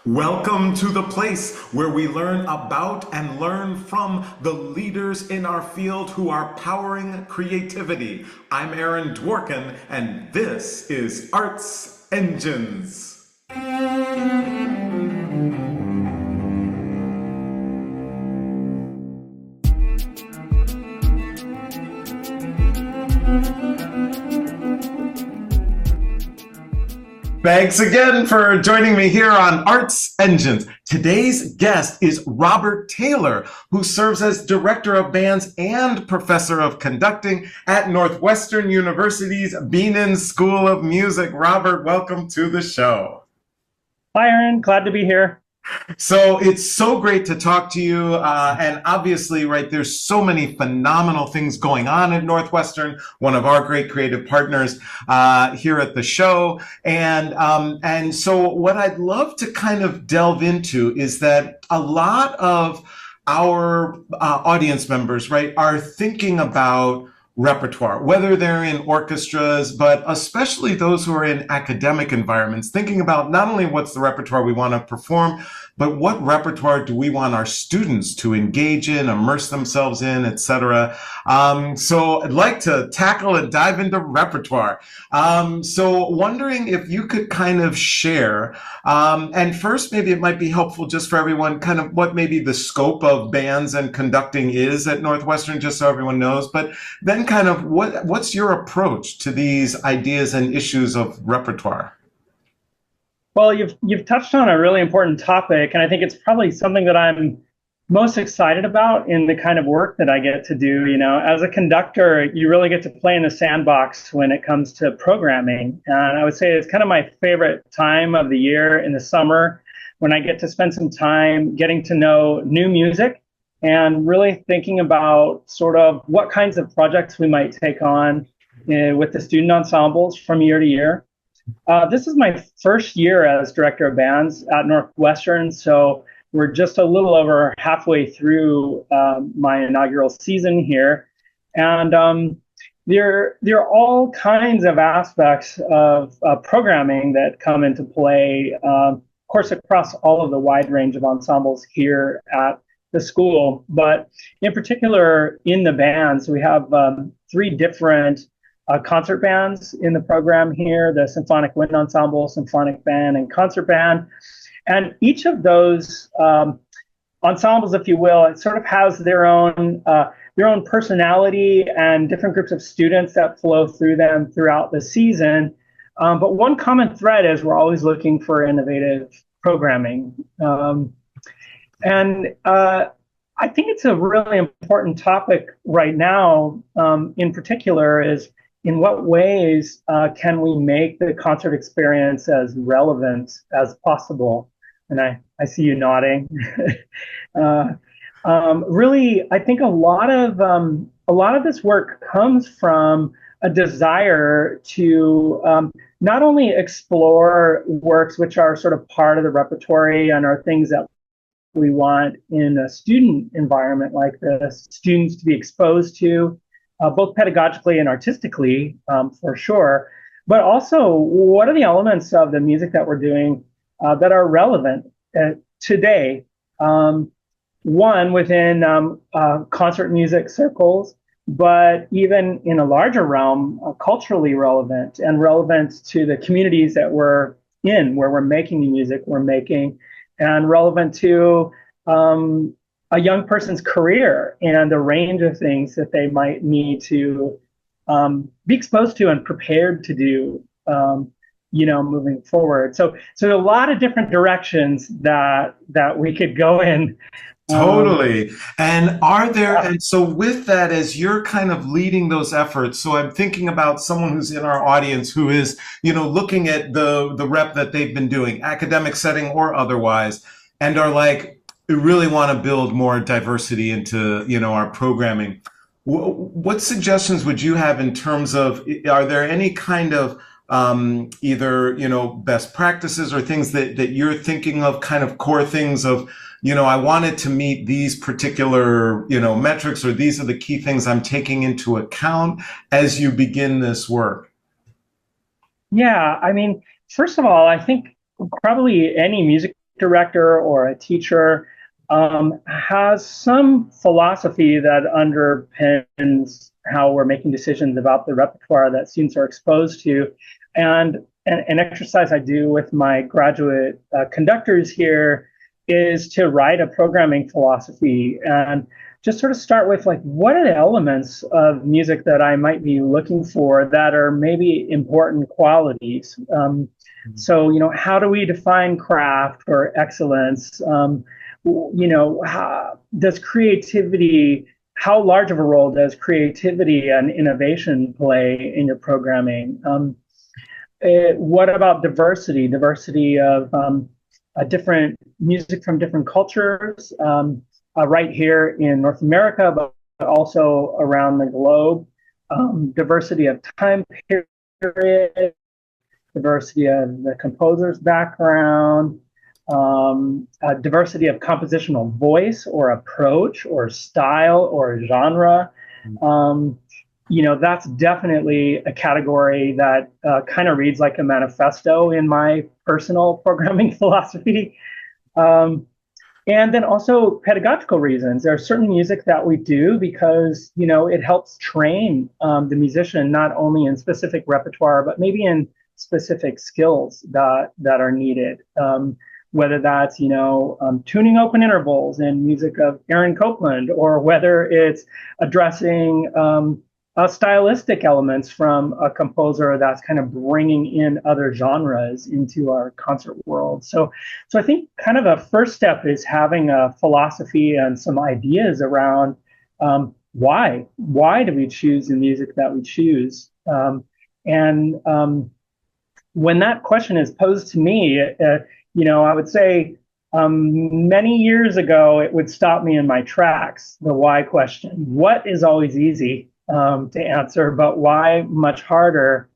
Welcome to the place where we learn about and learn from the leaders in our field who are powering creativity. I'm Aaron Dworkin, and this is Arts Engines. Thanks again for joining me here on Arts Engines. Today's guest is Robert Taylor, who serves as Director of Bands and Professor of Conducting at Northwestern University's Bienen School of Music. Robert, welcome to the show. Hi, Aaron. Glad to be here. So it's so great to talk to you. And obviously, right, there's so many phenomenal things going on at Northwestern, one of our great creative partners here at the show. And so what I'd love to kind of delve into is that a lot of our audience members, right, are thinking about repertoire, whether they're in orchestras, but especially those who are in academic environments, thinking about not only what's the repertoire we want to perform, but what repertoire do we want our students to engage in, immerse themselves in, etc. So I'd like to tackle and dive into repertoire. So wondering if you could kind of share, and first maybe it might be helpful just for everyone, kind of what maybe the scope of bands and conducting is at Northwestern, just so everyone knows, but then kind of what's your approach to these ideas and issues of repertoire? Well, you've touched on a really important topic, and I think it's probably something that I'm most excited about in the kind of work that I get to do. You know, as a conductor, you really get to play in the sandbox when it comes to programming. And I would say it's kind of my favorite time of the year in the summer when I get to spend some time getting to know new music and really thinking about sort of what kinds of projects we might take on with the student ensembles from year to year. This is my first year as director of bands at Northwestern, so we're just a little over halfway through my inaugural season here, and there are all kinds of aspects of programming that come into play, of course, across all of the wide range of ensembles here at the school, but in particular in the bands, we have three different concert bands in the program here: the Symphonic Wind Ensemble, Symphonic Band, and Concert Band. And each of those ensembles, if you will, it sort of has their own personality and different groups of students that flow through them throughout the season. But one common thread is we're always looking for innovative programming. And I think it's a really important topic right now, in particular, is in what ways can we make the concert experience as relevant as possible? And I see you nodding. Really, I think a lot of this work comes from a desire to not only explore works which are sort of part of the repertory and are things that we want in a student environment like this, students to be exposed to, both pedagogically and artistically, for sure, but also what are the elements of the music that we're doing that are relevant today, one within concert music circles, but even in a larger realm, culturally relevant and relevant to the communities that we're in, where we're making the music we're making, and relevant to a young person's career and the range of things that they might need to be exposed to and prepared to do, moving forward. So a lot of different directions that we could go in. Totally. And so with that, as you're kind of leading those efforts, so I'm thinking about someone who's in our audience who is, looking at the rep that they've been doing, academic setting or otherwise, and are like, we really want to build more diversity into, our programming. What suggestions would you have in terms of, are there any kind of either, best practices or things that you're thinking of, kind of core things of, I wanted to meet these particular, metrics, or these are the key things I'm taking into account as you begin this work? Yeah, I mean, first of all, I think probably any music director or a teacher has some philosophy that underpins how we're making decisions about the repertoire that students are exposed to. And an exercise I do with my graduate conductors here is to write a programming philosophy and just sort of start with, like, what are the elements of music that I might be looking for that are maybe important qualities? So, how do we define craft or excellence? Does creativity, how large of a role does creativity and innovation play in your programming? What about diversity? Diversity of different music from different cultures, right here in North America, but also around the globe. Diversity of time period, diversity of the composer's background, diversity of compositional voice or approach or style or genre. That's definitely a category that kind of reads like a manifesto in my personal programming philosophy. And then also pedagogical reasons. There are certain music that we do because, it helps train the musician not only in specific repertoire, but maybe in specific skills that are needed. Whether that's, tuning open intervals in music of Aaron Copland, or whether it's addressing stylistic elements from a composer that's kind of bringing in other genres into our concert world. So I think kind of a first step is having a philosophy and some ideas around why do we choose the music that we choose? When that question is posed to me, I would say many years ago, it would stop me in my tracks, the why question. What is always easy to answer, but why much harder?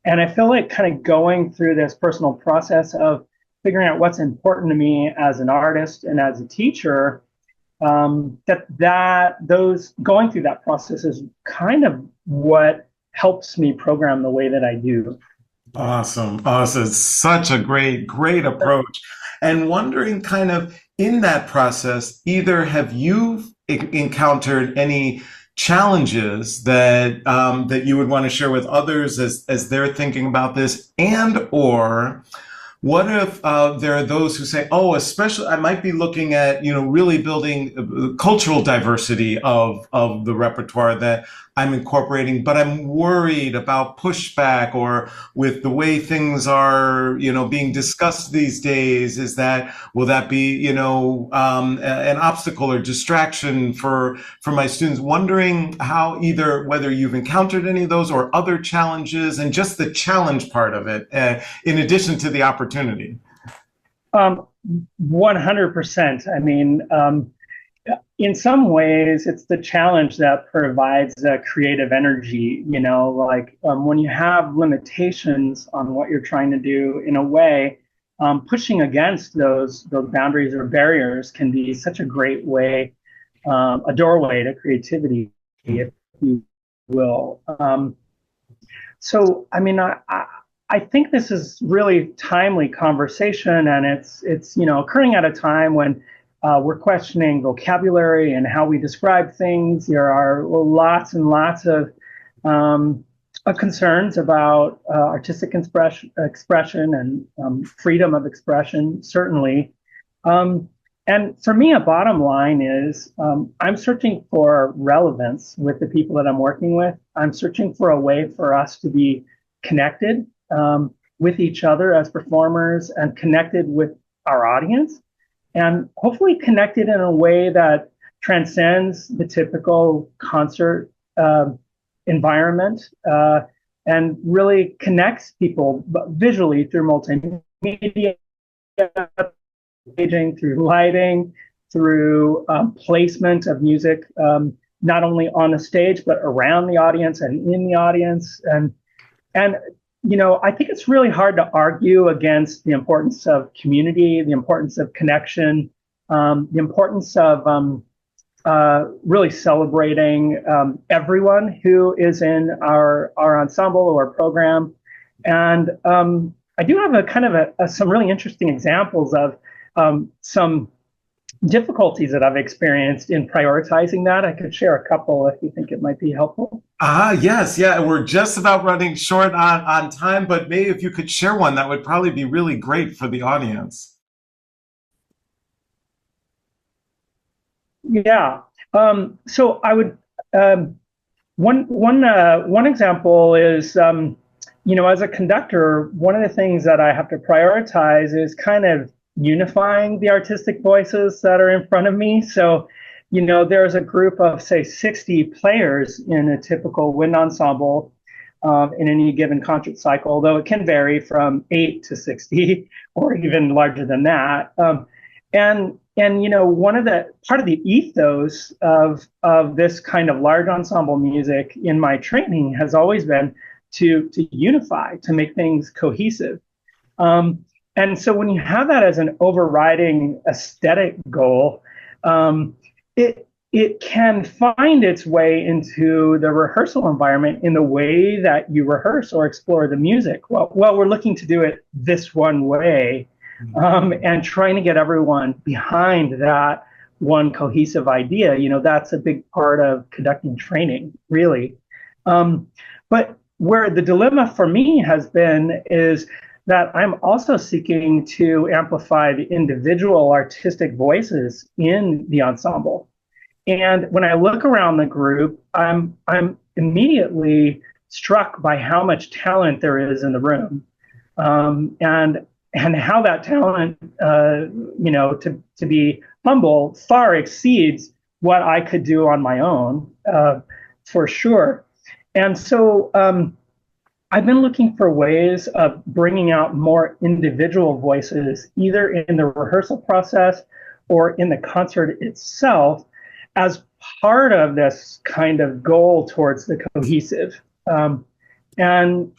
And I feel like kind of going through this personal process of figuring out what's important to me as an artist and as a teacher, those going through that process is kind of what helps me program the way that I do. Awesome. It's such a great approach. And wondering, kind of in that process, either have you encountered any challenges that you would want to share with others as they're thinking about this, and or what if there are those who say, oh, especially I might be looking at, really building cultural diversity of the repertoire that I'm incorporating, but I'm worried about pushback, or with the way things are, being discussed these days, will that be, an obstacle or distraction for my students? Wondering how, either whether you've encountered any of those or other challenges, and just the challenge part of it, in addition to the opportunity. 100%. I mean, in some ways, it's the challenge that provides creative energy. When you have limitations on what you're trying to do, in a way, pushing against those boundaries or barriers can be such a great way, a doorway to creativity, if you will. So, I mean, I think this is really timely conversation, and it's occurring at a time when we're questioning vocabulary and how we describe things. There are lots and lots of concerns about artistic expression and freedom of expression, certainly. And for me, a bottom line is I'm searching for relevance with the people that I'm working with. I'm searching for a way for us to be connected with each other as performers, and connected with our audience, and hopefully connected in a way that transcends the typical concert environment, and really connects people visually through multimedia, staging, through lighting, through placement of music, not only on the stage, but around the audience and in the audience. And I think it's really hard to argue against the importance of community, the importance of connection, the importance of really celebrating everyone who is in our ensemble or program. And I do have some really interesting examples of some difficulties that I've experienced in prioritizing that. I could share a couple if you think it might be helpful. Yes, yeah. We're just about running short on time, but maybe if you could share one, that would probably be really great for the audience. Yeah. So I would one example is as a conductor, one of the things that I have to prioritize is kind of unifying the artistic voices that are in front of me. So, there's a group of say 60 players in a typical wind ensemble in any given concert cycle, though it can vary from 8 to 60 or even larger than that. And one of the part of the ethos of this kind of large ensemble music in my training has always been to unify, to make things cohesive. And so when you have that as an overriding aesthetic goal, it can find its way into the rehearsal environment in the way that you rehearse or explore the music. Well, we're looking to do it this one way. And trying to get everyone behind that one cohesive idea, that's a big part of conducting training, really. But where the dilemma for me has been is that I'm also seeking to amplify the individual artistic voices in the ensemble. And when I look around the group, I'm immediately struck by how much talent there is in the room. And how that talent, to be humble, far exceeds what I could do on my own, for sure. And so I've been looking for ways of bringing out more individual voices, either in the rehearsal process or in the concert itself, as part of this kind of goal towards the cohesive. And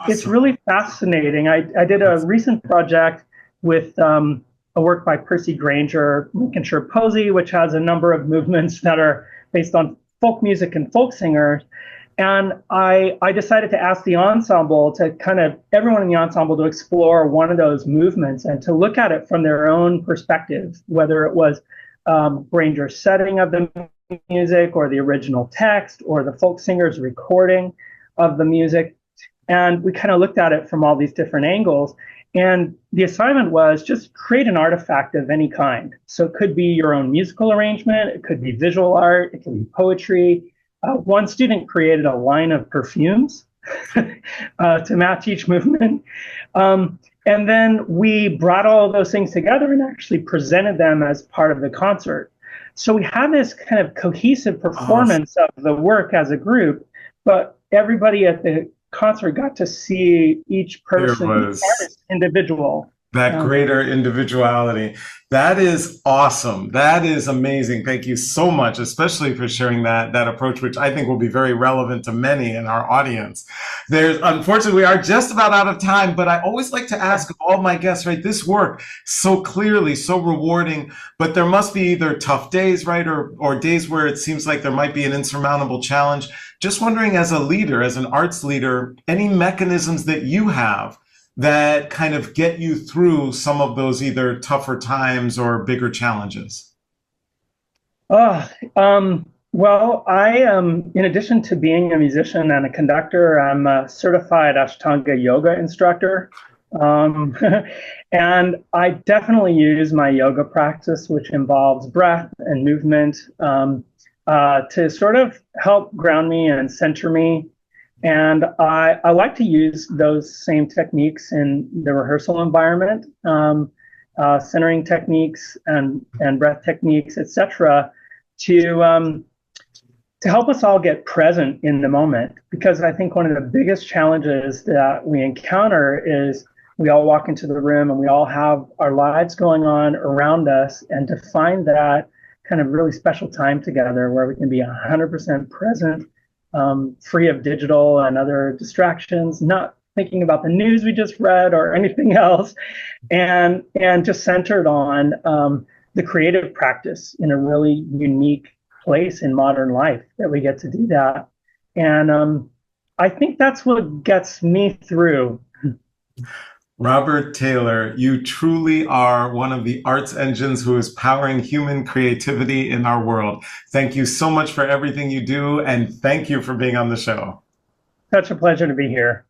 it's really fascinating. I did a recent project with a work by Percy Granger, Lincolnshire Posy, which has a number of movements that are based on folk music and folk singers. And I decided to ask the ensemble to everyone in the ensemble to explore one of those movements and to look at it from their own perspective, whether it was Granger's setting of the music or the original text or the folk singer's recording of the music. And we kind of looked at it from all these different angles. And the assignment was just create an artifact of any kind. So it could be your own musical arrangement, it could be visual art, it could be poetry. One student created a line of perfumes to match each movement. And then we brought all of those things together and actually presented them as part of the concert. So we had this kind of cohesive performance of the work as a group, but everybody at the concert got to see each person, each artist, individual. That greater individuality. That is awesome. That is amazing. Thank you so much, especially for sharing that approach, which I think will be very relevant to many in our audience. Unfortunately, we are just about out of time, but I always like to ask of all my guests, right, this work so clearly, so rewarding, but there must be either tough days, right, or days where it seems like there might be an insurmountable challenge. Just wondering, as a leader, as an arts leader, any mechanisms that you have that kind of get you through some of those either tougher times or bigger challenges? Well, I am, in addition to being a musician and a conductor, I'm a certified Ashtanga yoga instructor. And I definitely use my yoga practice, which involves breath and movement, to sort of help ground me and center me. And I like to use those same techniques in the rehearsal environment, centering techniques and breath techniques, etc., to help us all get present in the moment. Because I think one of the biggest challenges that we encounter is we all walk into the room and we all have our lives going on around us, and to find that kind of really special time together where we can be 100% present, free of digital and other distractions, not thinking about the news we just read or anything else, and just centered on the creative practice in a really unique place in modern life that we get to do that. And I think that's what gets me through. Robert Taylor, you truly are one of the arts engines who is powering human creativity in our world. Thank you so much for everything you do, and thank you for being on the show. Such a pleasure to be here.